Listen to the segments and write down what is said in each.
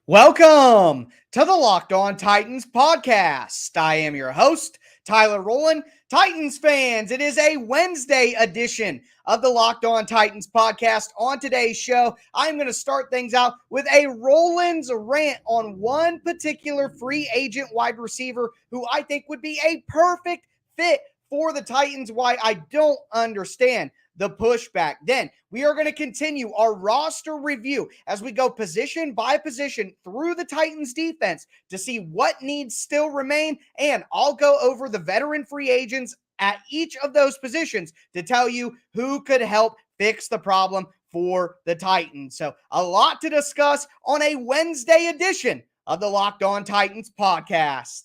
Welcome to the Locked On Titans podcast. I am your host, Tyler Rowland. Titans fans, it is a Wednesday edition of the Locked On Titans podcast. On today's show, I'm going to start things out with a Rowland's rant on one particular free agent wide receiver who I think would be a perfect fit for the Titans. Why I don't understand the pushback. Then we are going to continue our roster review as we go position by position through the Titans defense to see what needs still remain. And I'll go over the veteran free agents at each of those positions to tell you who could help fix the problem for the Titans. So a lot to discuss on a Wednesday edition of the Locked On Titans podcast.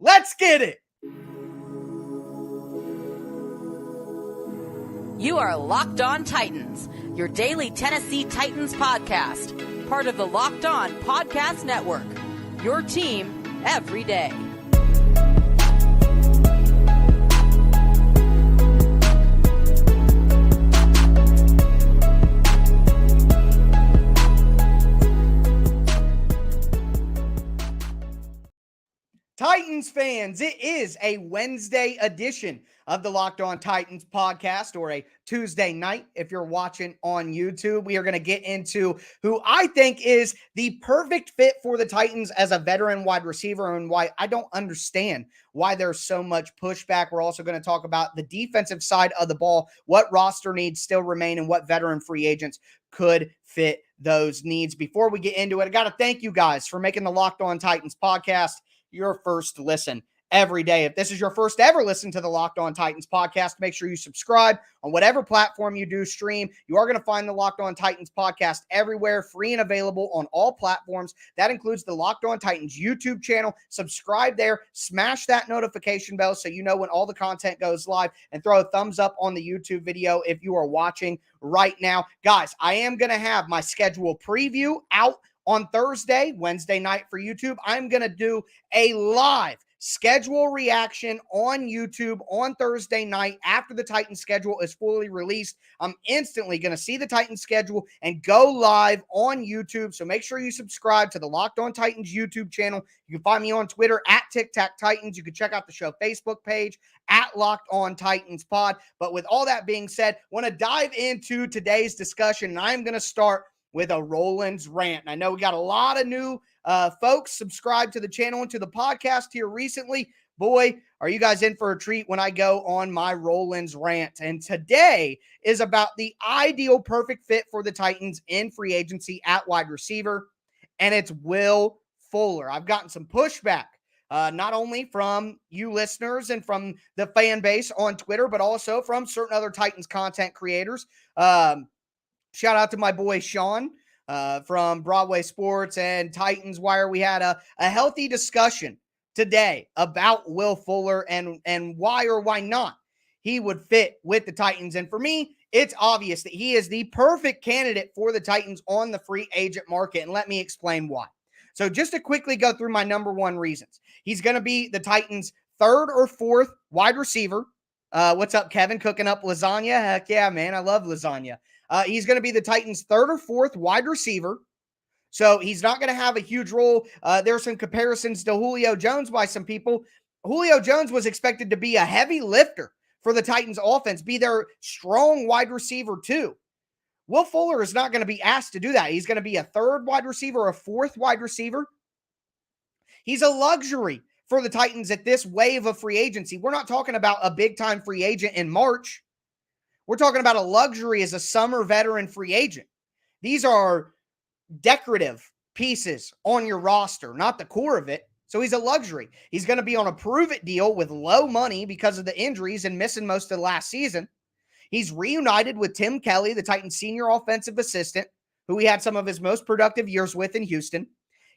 Let's get it. You are Locked On Titans, your daily Tennessee Titans podcast, part of the Locked On Podcast Network, your team every day. Titans fans, it is a Wednesday edition of the Locked On Titans podcast, or a Tuesday night if you're watching on YouTube. We are going to get into who I think is the perfect fit for the Titans as a veteran wide receiver and why I don't understand why there's so much pushback. We're also going to talk about the defensive side of the ball, what roster needs still remain, and what veteran free agents could fit those needs. Before we get into it, I got to thank you guys for making the Locked On Titans podcast your first listen every day. If this is your first ever listen to the Locked On Titans podcast, make sure you subscribe on whatever platform you do stream. You are going to find the Locked On Titans podcast everywhere, free and available on all platforms. That includes the Locked On Titans YouTube channel. Subscribe there, smash that notification bell so you know when all the content goes live, and throw a thumbs up on the YouTube video if you are watching right now. Guys, I am going to have my schedule preview out on Thursday, Wednesday night for YouTube. I'm going to do a live schedule reaction on YouTube on Thursday night after the Titans schedule is fully released. I'm instantly going to see the Titans schedule and go live on YouTube. So make sure you subscribe to the Locked On Titans YouTube channel. You can find me on Twitter at TicTacTitans. You can check out the show Facebook page at Locked On Titans Pod. But with all that being said, I want to dive into today's discussion, and I'm going to start with a Rowland's rant. And I know we got a lot of new folks subscribed to the channel and to the podcast here recently. Boy, are you guys in for a treat when I go on my Rowland's rant. And today is about the ideal perfect fit for the Titans in free agency at wide receiver, and it's Will Fuller. I've gotten some pushback, not only from you listeners and from the fan base on Twitter, but also from certain other Titans content creators. Shout out to my boy Sean from Broadway Sports and Titans Wire. We had a healthy discussion today about Will Fuller and why or why not he would fit with the Titans. And for me, it's obvious that he is the perfect candidate for the Titans on the free agent market. And let me explain why. So just to quickly go through my number one reasons. He's going to be the Titans' third or fourth wide receiver. What's up, Kevin? Cooking up lasagna? Heck yeah, man. I love lasagna. He's going to be the Titans' third or fourth wide receiver. So he's not going to have a huge role. There are some comparisons to Julio Jones by some people. Julio Jones was expected to be a heavy lifter for the Titans offense, be their strong wide receiver too. Will Fuller is not going to be asked to do that. He's going to be a third wide receiver, a fourth wide receiver. He's a luxury for the Titans at this wave of free agency. We're not talking about a big-time free agent in March. We're talking about a luxury as a summer veteran free agent. These are decorative pieces on your roster, not the core of it. So he's a luxury. He's going to be on a prove-it deal with low money because of the injuries and missing most of the last season. He's reunited with Tim Kelly, the Titans' senior offensive assistant, who he had some of his most productive years with in Houston.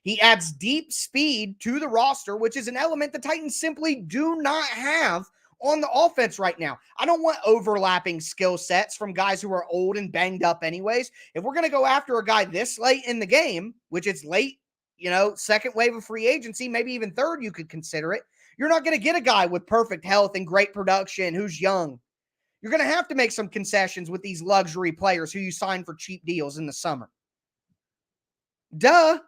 He adds deep speed to the roster, which is an element the Titans simply do not have on the offense right now. I don't want overlapping skill sets from guys who are old and banged up anyways. If we're going to go after a guy this late in the game, which it's late, second wave of free agency, maybe even third, you could consider it. You're not going to get a guy with perfect health and great production who's young. You're going to have to make some concessions with these luxury players who you sign for cheap deals in the summer. Duh.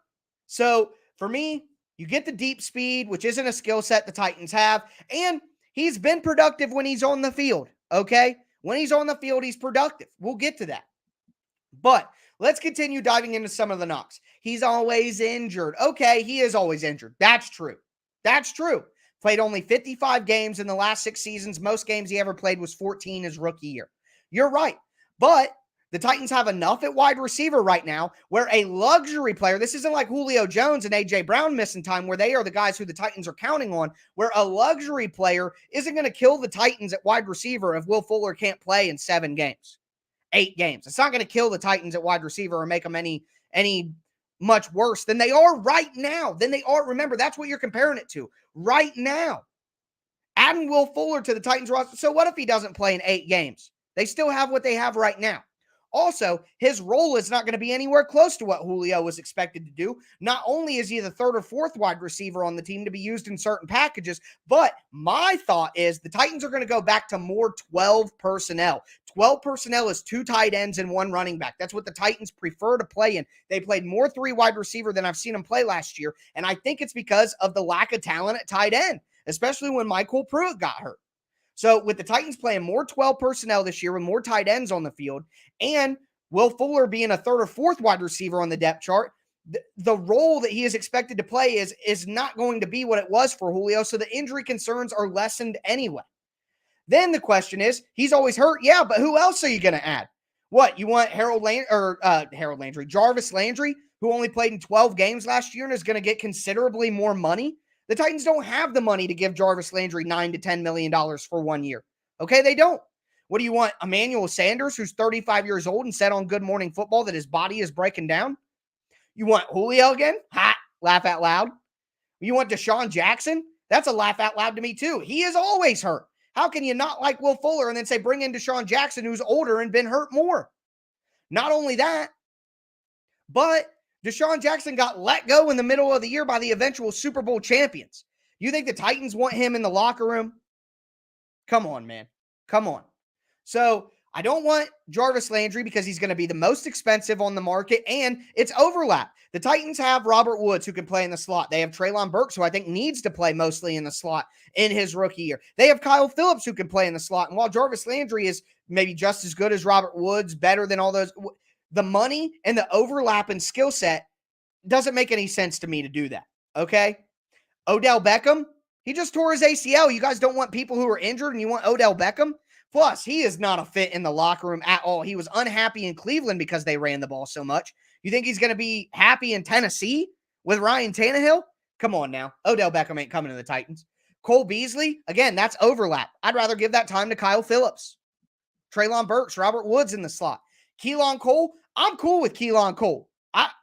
So for me, you get the deep speed, which isn't a skill set the Titans have, and he's been productive when he's on the field, okay? When he's on the field, he's productive. We'll get to that. But let's continue diving into some of the knocks. He's always injured. Okay, he is always injured. That's true. That's true. Played only 55 games in the last 6 seasons. Most games he ever played was 14 his rookie year. You're right. But the Titans have enough at wide receiver right now where a luxury player, this isn't like Julio Jones and A.J. Brown missing time where they are the guys who the Titans are counting on, where a luxury player isn't going to kill the Titans at wide receiver if Will Fuller can't play in 7 games. 8 games. It's not going to kill the Titans at wide receiver or make them any much worse than they are right now. Remember, that's what you're comparing it to right now. Adding Will Fuller to the Titans roster. So what if he doesn't play in 8 games? They still have what they have right now. Also, his role is not going to be anywhere close to what Julio was expected to do. Not only is he the 3rd or 4th wide receiver on the team to be used in certain packages, but my thought is the Titans are going to go back to more 12 personnel. 12 personnel is 2 tight ends and 1 running back. That's what the Titans prefer to play in. They played more 3 wide receiver than I've seen them play last year, and I think it's because of the lack of talent at tight end, especially when Michael Pruitt got hurt. So with the Titans playing more 12 personnel this year with more tight ends on the field and Will Fuller being a 3rd or 4th wide receiver on the depth chart, the role that he is expected to play is not going to be what it was for Julio. So the injury concerns are lessened anyway. Then the question is, he's always hurt. Yeah, but who else are you going to add? What, you want Jarvis Landry, who only played in 12 games last year and is going to get considerably more money? The Titans don't have the money to give Jarvis Landry $9 to $10 million for 1 year. Okay, they don't. What do you want? Emmanuel Sanders, who's 35 years old and said on Good Morning Football that his body is breaking down? You want Julio again? Ha! Laugh out loud. You want Deshaun Jackson? That's a laugh out loud to me too. He is always hurt. How can you not like Will Fuller and then say bring in Deshaun Jackson, who's older and been hurt more? Not only that, but Deshaun Jackson got let go in the middle of the year by the eventual Super Bowl champions. You think the Titans want him in the locker room? Come on, man. Come on. So I don't want Jarvis Landry because he's going to be the most expensive on the market, and it's overlap. The Titans have Robert Woods, who can play in the slot. They have Treylon Burks, who I think needs to play mostly in the slot in his rookie year. They have Kyle Phillips, who can play in the slot. And while Jarvis Landry is maybe just as good as Robert Woods, better than all those, the money and the overlap and skill set doesn't make any sense to me to do that, okay? Odell Beckham, he just tore his ACL. You guys don't want people who are injured and you want Odell Beckham? Plus, he is not a fit in the locker room at all. He was unhappy in Cleveland because they ran the ball so much. You think he's going to be happy in Tennessee with Ryan Tannehill? Come on now. Odell Beckham ain't coming to the Titans. Cole Beasley, again, that's overlap. I'd rather give that time to Kyle Phillips. Treylon Burks, Robert Woods in the slot. Keelan Cole, I'm cool with Keelan Cole.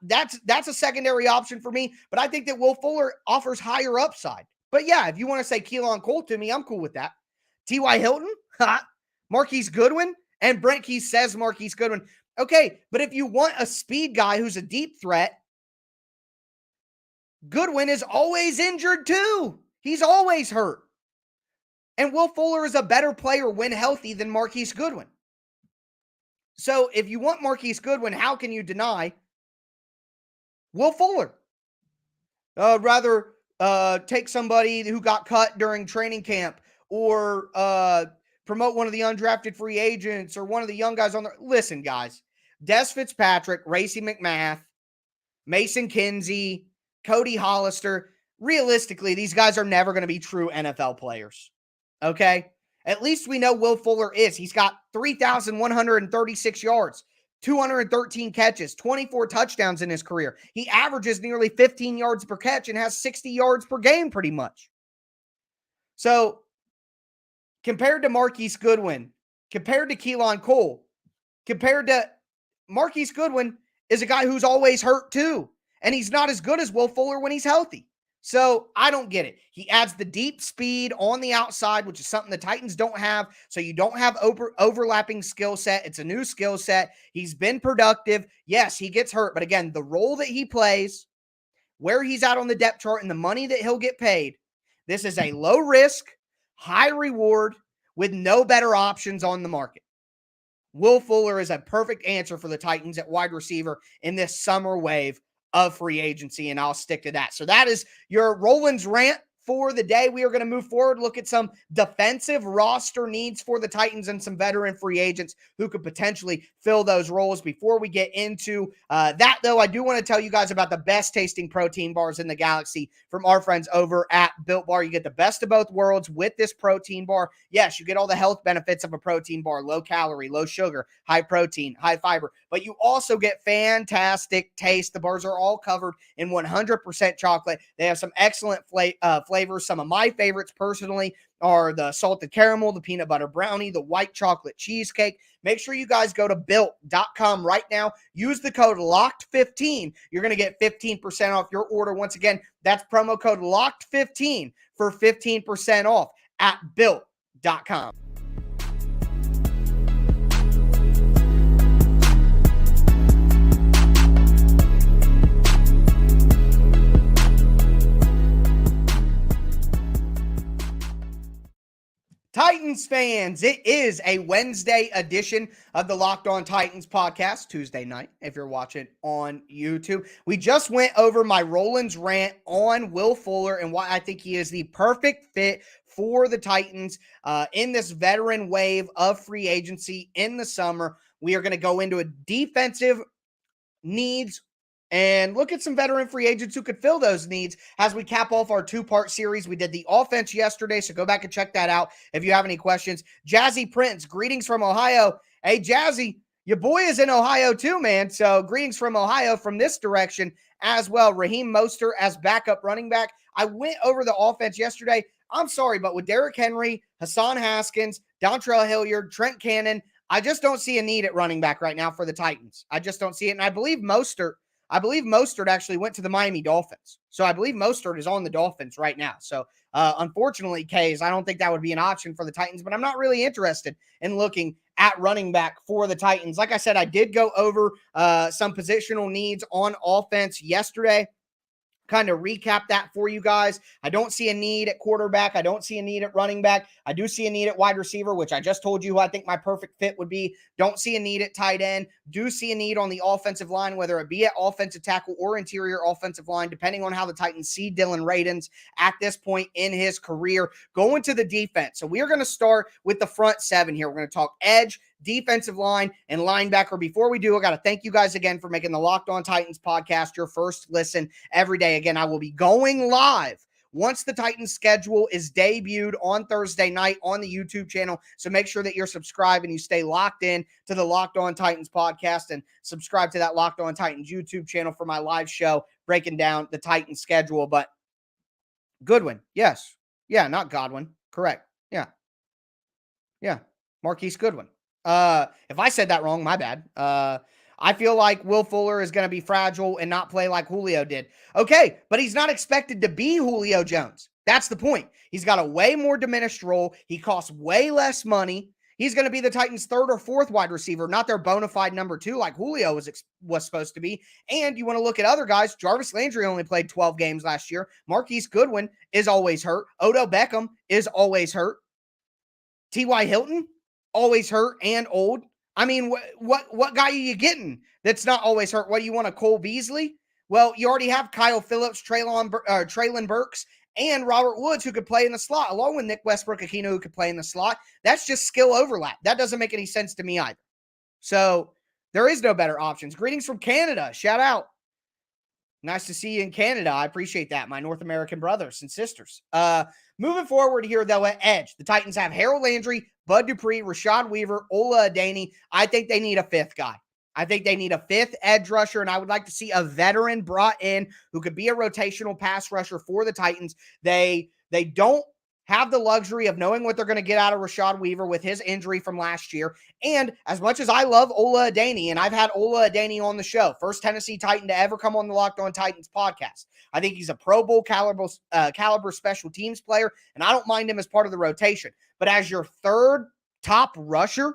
That's a secondary option for me, but I think that Will Fuller offers higher upside. But yeah, if you want to say Keelan Cole to me, I'm cool with that. T.Y. Hilton, Marquise Goodwin, and Brent Keith says Marquise Goodwin. Okay, but if you want a speed guy who's a deep threat, Goodwin is always injured too. He's always hurt. And Will Fuller is a better player when healthy than Marquise Goodwin. So if you want Marquise Goodwin, how can you deny Will Fuller? Rather take somebody who got cut during training camp or promote one of the undrafted free agents or one of the young guys on there. Listen, guys, Des Fitzpatrick, Racey McMath, Mason Kinsey, Cody Hollister, realistically, these guys are never going to be true NFL players, okay? At least we know Will Fuller is. He's got 3,136 yards, 213 catches, 24 touchdowns in his career. He averages nearly 15 yards per catch and has 60 yards per game pretty much. So, compared to Marquise Goodwin, compared to Keelan Cole, compared to Marquise Goodwin is a guy who's always hurt too. And he's not as good as Will Fuller when he's healthy. So I don't get it. He adds the deep speed on the outside, which is something the Titans don't have. So you don't have overlapping skill set. It's a new skill set. He's been productive. Yes, he gets hurt. But again, the role that he plays, where he's at on the depth chart, and the money that he'll get paid, this is a low risk, high reward with no better options on the market. Will Fuller is a perfect answer for the Titans at wide receiver in this summer wave of free agency, and I'll stick to that. So that is your Rowland's rant for the day. We are going to move forward, look at some defensive roster needs for the Titans and some veteran free agents who could potentially fill those roles. Before we get into that, though, I do want to tell you guys about the best tasting protein bars in the galaxy from our friends over at Built Bar. You get the best of both worlds with this protein bar. Yes, you get all the health benefits of a protein bar: low calorie, low sugar, high protein, high fiber, but you also get fantastic taste. The bars are all covered in 100% chocolate. They have some excellent flavors. Some of my favorites personally are the salted caramel, the peanut butter brownie, the white chocolate cheesecake. Make sure you guys go to built.com right now. Use the code LOCKED15. You're going to get 15% off your order. Once again, that's promo code LOCKED15 for 15% off at built.com. Titans fans, it is a Wednesday edition of the Locked On Titans podcast, Tuesday night, if you're watching on YouTube. We just went over my Rowland's rant on Will Fuller and why I think he is the perfect fit for the Titans in this veteran wave of free agency in the summer. We are going to go into a defensive needs and look at some veteran free agents who could fill those needs as we cap off our two-part series. We did the offense yesterday, so go back and check that out if you have any questions. Jazzy Prince, greetings from Ohio. Hey, Jazzy, your boy is in Ohio too, man. So greetings from Ohio from this direction as well. Raheem Mostert as backup running back. I went over the offense yesterday. I'm sorry, but with Derrick Henry, Hassan Haskins, Dontrell Hilliard, Trent Cannon, I just don't see a need at running back right now for the Titans. I just don't see it. And I believe Mostert actually went to the Miami Dolphins. So I believe Mostert is on the Dolphins right now. So unfortunately, Kays, I don't think that would be an option for the Titans, but I'm not really interested in looking at running back for the Titans. Like I said, I did go over some positional needs on offense yesterday. Kind of recap that for you guys. I don't see a need at quarterback. I don't see a need at running back. I do see a need at wide receiver, which I just told you who I think my perfect fit would be. Don't see a need at tight end. Do see a need on the offensive line, whether it be at offensive tackle or interior offensive line, depending on how the Titans see Dylan Radins at this point in his career. Going to the defense. So we are going to start with the front seven here. We're going to talk edge, defensive line, and linebacker. Before we do, I got to thank you guys again for making the Locked On Titans podcast your first listen every day. Again, I will be going live once the Titans schedule is debuted on Thursday night on the YouTube channel. So make sure that you're subscribed and you stay locked in to the Locked On Titans podcast and subscribe to that Locked On Titans YouTube channel for my live show breaking down the Titans schedule. But Goodwin, yes. Yeah, not Godwin. Correct. Yeah. Marquise Goodwin. If I said that wrong, my bad. I feel like Will Fuller is going to be fragile and not play like Julio did. Okay, but he's not expected to be Julio Jones. That's the point. He's got a way more diminished role. He costs way less money. He's going to be the Titans' third or fourth wide receiver, not their bona fide number two like Julio was supposed to be. And you want to look at other guys. Jarvis Landry only played 12 games last year. Marquise Goodwin is always hurt. Odell Beckham is always hurt. T.Y. Hilton, always hurt and old. I mean, what guy are you getting that's not always hurt? What, you want a Cole Beasley? Well, you already have Kyle Phillips, Treylon Burks, and Robert Woods who could play in the slot, along with Nick Westbrook-Ikhine who could play in the slot. That's just skill overlap. That doesn't make any sense to me either. So there is no better options. Greetings from Canada. Shout out. Nice to see you in Canada. I appreciate that, my North American brothers and sisters. Moving forward here, though, at edge, the Titans have Harold Landry, Bud Dupree, Rashad Weaver, Ola Adeni. I think they need a fifth guy. I think they need a fifth edge rusher, and I would like to see a veteran brought in who could be a rotational pass rusher for the Titans. They don't have the luxury of knowing what they're going to get out of Rashad Weaver with his injury from last year. And as much as I love Ola Adeni, and I've had Ola Adeni on the show, first Tennessee Titan to ever come on the Locked On Titans podcast. I think he's a Pro Bowl caliber special teams player, and I don't mind him as part of the rotation. But as your third top rusher,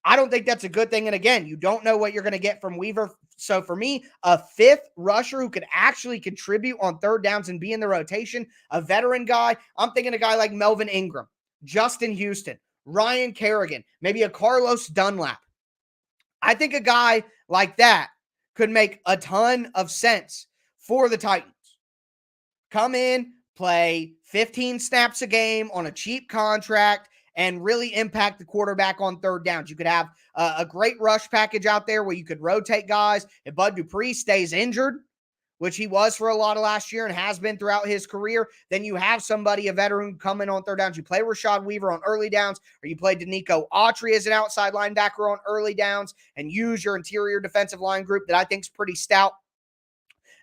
I don't think that's a good thing. And again, you don't know what you're going to get from Weaver. So for me, a fifth rusher who could actually contribute on third downs and be in the rotation, a veteran guy, I'm thinking a guy like Melvin Ingram, Justin Houston, Ryan Kerrigan, maybe a Carlos Dunlap. I think a guy like that could make a ton of sense for the Titans. Come in, play 15 snaps a game on a cheap contract, and really impact the quarterback on third downs. You could have a great rush package out there where you could rotate guys. If Bud Dupree stays injured, which he was for a lot of last year and has been throughout his career, then you have somebody, a veteran, come in on third downs. You play Rashad Weaver on early downs, or you play Danico Autry as an outside linebacker on early downs and use your interior defensive line group that I think is pretty stout.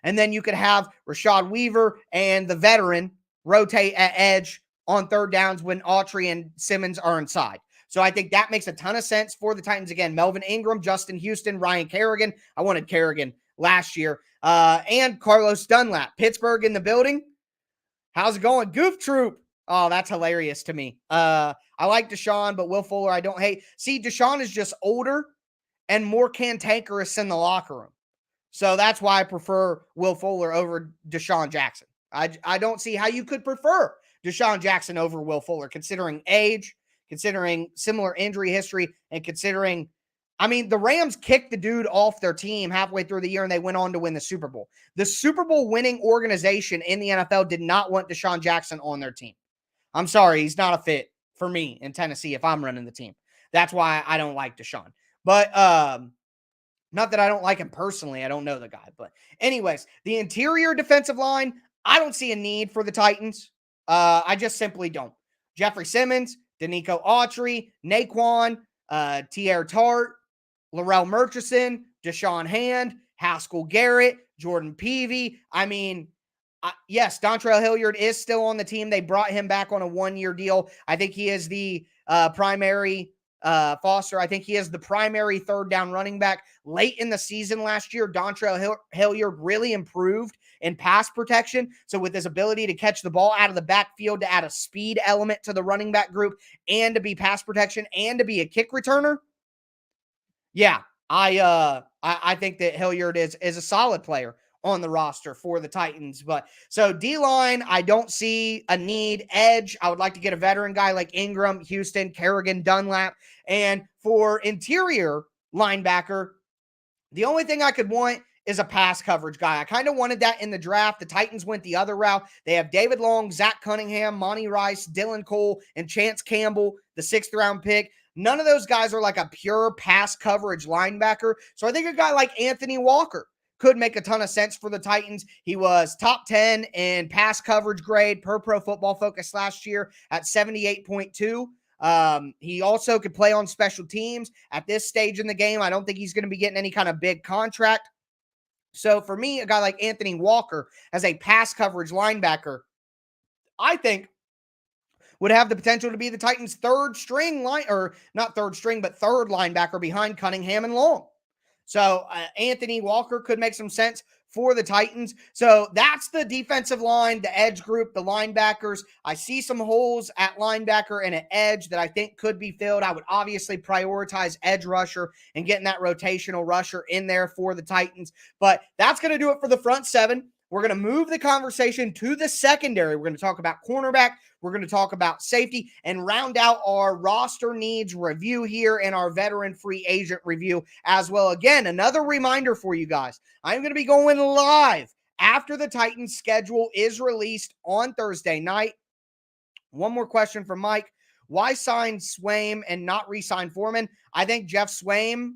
And then you could have Rashad Weaver and the veteran rotate at edge on third downs when Autry and Simmons are inside. So I think that makes a ton of sense for the Titans. Again, Melvin Ingram, Justin Houston, Ryan Kerrigan. I wanted Kerrigan last year. And Carlos Dunlap. Pittsburgh in the building. How's it going? Goof Troop. Oh, that's hilarious to me. I like Deshaun, but Will Fuller I don't hate. See, Deshaun is just older and more cantankerous in the locker room. So that's why I prefer Will Fuller over Deshaun Jackson. I don't see how you could prefer Deshaun Jackson over Will Fuller, considering age, considering similar injury history, and considering, I mean, the Rams kicked the dude off their team halfway through the year and they went on to win the Super Bowl. The Super Bowl winning organization in the NFL did not want Deshaun Jackson on their team. I'm sorry, he's not a fit for me in Tennessee if I'm running the team. That's why I don't like Deshaun. But not that I don't like him personally. I don't know the guy. But anyways, the interior defensive line, I don't see a need for the Titans. I just simply don't. Jeffrey Simmons, Danico Autry, Naquan, Tier Tart, Laurel Murchison, Deshaun Hand, Haskell Garrett, Jordan Peavy. I mean, yes, Dontrell Hilliard is still on the team. They brought him back on a one-year deal. I think he is the primary Foster. I think he is the primary third down running back. Late in the season last year, Dontrell Hilliard really improved in pass protection. So with his ability to catch the ball out of the backfield, to add a speed element to the running back group, and to be pass protection, and to be a kick returner, yeah, I think that Hilliard is a solid player on the roster for the Titans. But so D-line, I don't see a need. Edge, I would like to get a veteran guy like Ingram, Houston, Kerrigan, Dunlap. And for interior linebacker, the only thing I could want is a pass coverage guy. I kind of wanted that in the draft. The Titans went the other route. They have David Long, Zach Cunningham, Monty Rice, Dylan Cole, and Chance Campbell, the 6th round pick. None of those guys are like a pure pass coverage linebacker. So I think a guy like Anthony Walker could make a ton of sense for the Titans. He was top 10 in pass coverage grade per Pro Football Focus last year at 78.2. He also could play on special teams. At this stage in the game, I don't think he's going to be getting any kind of big contract. So for me, a guy like Anthony Walker as a pass coverage linebacker, I think would have the potential to be the Titans' third linebacker behind Cunningham and Long. So Anthony Walker could make some sense for the Titans. So that's the defensive line, the edge group, the linebackers. I see some holes at linebacker and at edge that I think could be filled. I would obviously prioritize edge rusher and getting that rotational rusher in there for the Titans. But that's going to do it for the front seven. We're going to move the conversation to the secondary. We're going to talk about cornerback. We're going to talk about safety and round out our roster needs review here and our veteran free agent review as well. Again, another reminder for you guys. I'm going to be going live after the Titans schedule is released on Thursday night. One more question from Mike. Why sign Swaim and not re-sign Foreman? I think Jeff Swaim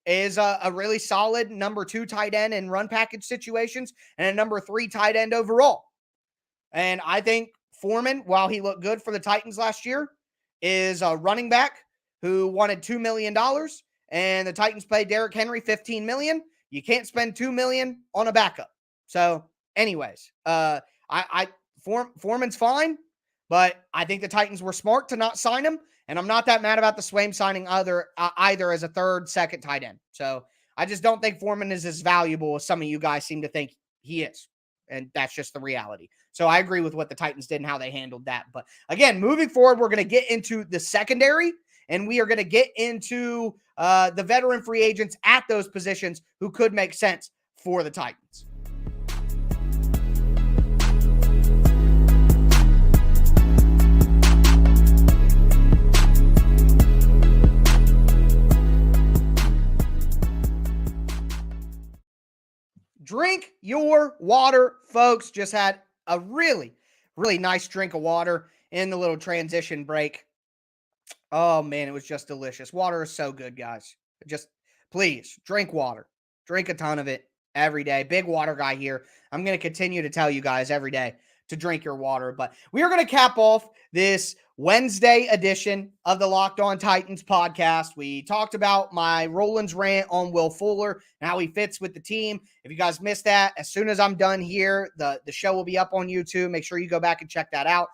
is a really solid number 2 tight end in run package situations and a number 3 tight end overall. And I think Foreman, while he looked good for the Titans last year, is a running back who wanted $2 million, and the Titans paid Derrick Henry $15 million. You can't spend $2 million on a backup. So anyways, Foreman's fine, but I think the Titans were smart to not sign him. And I'm not that mad about the Swaim signing either as a third, second tight end. So I just don't think Foreman is as valuable as some of you guys seem to think he is. And that's just the reality. So I agree with what the Titans did and how they handled that. But again, moving forward, we're going to get into the secondary, and we are going to get into the veteran free agents at those positions who could make sense for the Titans. Drink your water, folks. Just had a really, really nice drink of water in the little transition break. Oh, man, it was just delicious. Water is so good, guys. Just please drink water. Drink a ton of it every day. Big water guy here. I'm going to continue to tell you guys every day to drink your water. But we are going to cap off this Wednesday edition of the Locked On Titans podcast. We talked about my Rowland's rant on Will Fuller and how he fits with the team. If you guys missed that, as soon as I'm done here, the show will be up on YouTube. Make sure you go back and check that out.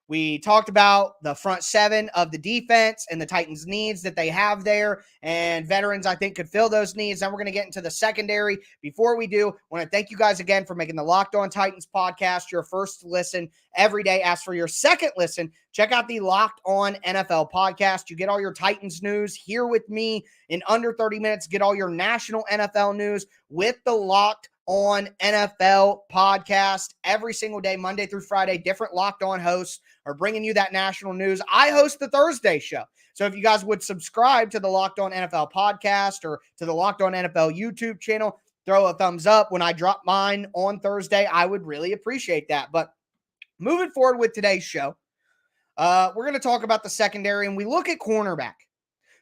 We talked about the front seven of the defense and the Titans' needs that they have there, and veterans, I think, could fill those needs. Then we're going to get into the secondary. Before we do, I want to thank you guys again for making the Locked On Titans podcast your first listen every day. As for your second listen, check out the Locked On NFL podcast. You get all your Titans news here with me in under 30 minutes. Get all your national NFL news with the Locked On NFL podcast every single day, Monday through Friday. Different Locked On hosts are bringing you that national news. I host the Thursday show. So if you guys would subscribe to the Locked On NFL podcast or to the Locked On NFL YouTube channel, throw a thumbs up when I drop mine on Thursday. I would really appreciate that. But moving forward with today's show, we're going to talk about the secondary, and we look at cornerback.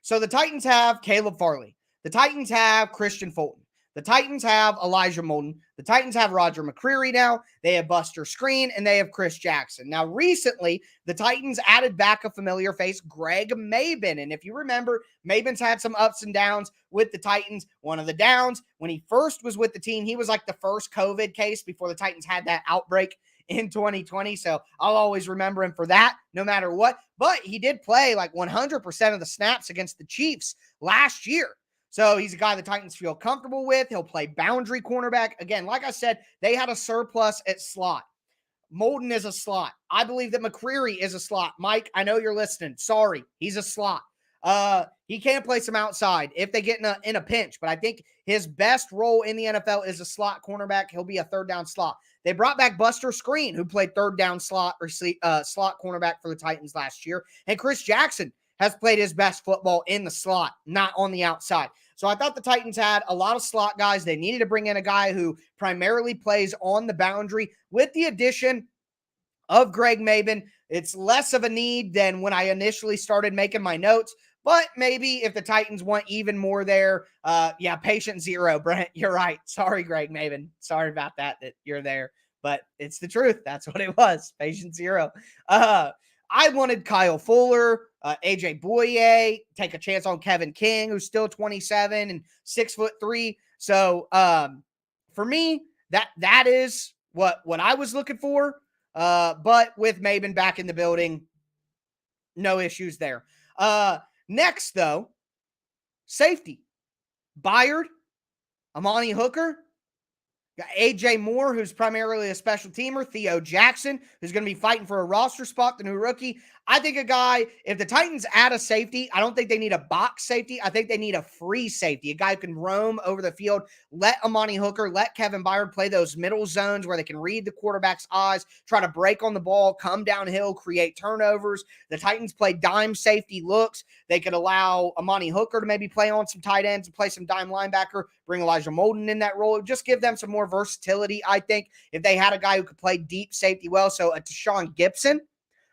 So the Titans have Caleb Farley. The Titans have Christian Fulton. The Titans have Elijah Molden. The Titans have Roger McCreary now. They have Buster Screen, and they have Chris Jackson. Now, recently, the Titans added back a familiar face, Greg Maben. And if you remember, Maben's had some ups and downs with the Titans. One of the downs, when he first was with the team, he was like the first COVID case before the Titans had that outbreak in 2020. So I'll always remember him for that, no matter what. But he did play like 100% of the snaps against the Chiefs last year. So he's a guy the Titans feel comfortable with. He'll play boundary cornerback. Again, like I said, they had a surplus at slot. Molden is a slot. I believe that McCreary is a slot. Mike, I know you're listening. Sorry, he's a slot. He can play some outside if they get in a pinch, but I think his best role in the NFL is a slot cornerback. He'll be a third down slot. They brought back Buster Screen, who played third down slot or slot cornerback for the Titans last year, and Chris Jackson has played his best football in the slot, not on the outside. So I thought the Titans had a lot of slot guys. They needed to bring in a guy who primarily plays on the boundary. With the addition of Greg Maben, it's less of a need than when I initially started making my notes. But maybe if the Titans want even more there, patient zero, Brent. You're right. Sorry, Greg Maben. Sorry about that you're there. But it's the truth. That's what it was. Patient zero. I wanted Kyle Fuller, AJ Bouye, take a chance on Kevin King, who's still 27 and 6'3". So for me, that is what I was looking for. But with Maben back in the building, no issues there. Next, though, safety. Byard, Amani Hooker, got AJ Moore, who's primarily a special teamer, Theo Jackson, who's going to be fighting for a roster spot, the new rookie. I think a guy, if the Titans add a safety, I don't think they need a box safety. I think they need a free safety, a guy who can roam over the field. Let Amani Hooker, let Kevin Byard play those middle zones where they can read the quarterback's eyes, try to break on the ball, come downhill, create turnovers. The Titans play dime safety looks. They could allow Amani Hooker to maybe play on some tight ends and play some dime linebacker, bring Elijah Molden in that role. Just give them some more versatility, I think, if they had a guy who could play deep safety well. So a Deshaun Gibson,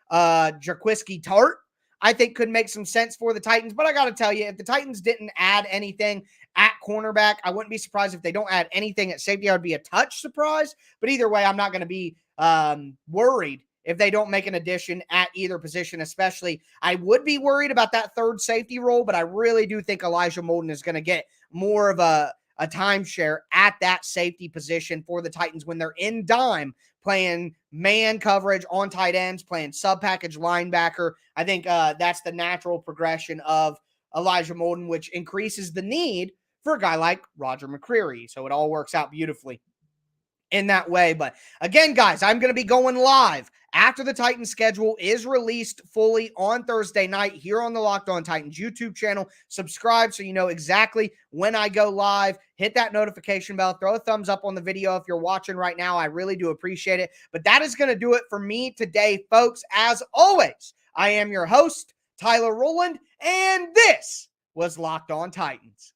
Jaquiski Tart, I think could make some sense for the Titans. But I got to tell you, if the Titans didn't add anything at cornerback, I wouldn't be surprised if they don't add anything at safety. I would be a touch surprised. But either way, I'm not going to be worried if they don't make an addition at either position, especially. I would be worried about that third safety role, but I really do think Elijah Molden is going to get more of a timeshare at that safety position for the Titans when they're in dime, playing man coverage on tight ends, playing sub-package linebacker. I think that's the natural progression of Elijah Molden, which increases the need for a guy like Roger McCreary. So it all works out beautifully in that way. But again, guys, I'm going to be going live after the Titans schedule is released fully on Thursday night here on the Locked On Titans YouTube channel. Subscribe so you know exactly when I go live. Hit that notification bell. Throw a thumbs up on the video if you're watching right now. I really do appreciate it. But that is going to do it for me today, folks. As always, I am your host, Tyler Rowland, and this was Locked On Titans.